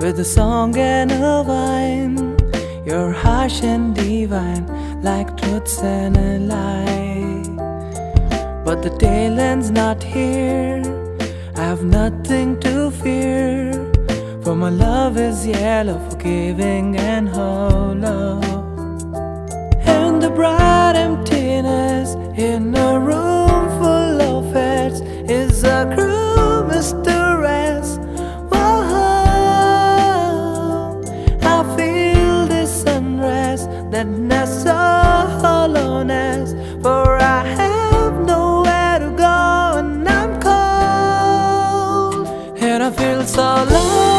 with a song and a wine. You're harsh and divine, like truths and a lie. But the tail end's not here, I have nothing to fear, for my love is yellow, forgiving and hollow. And the bright emptiness in a room full of heads is a cruel mistress. Whoa, I feel this unrest, that nest of hollowness, for I have nowhere to go and I'm cold, and I feel so low.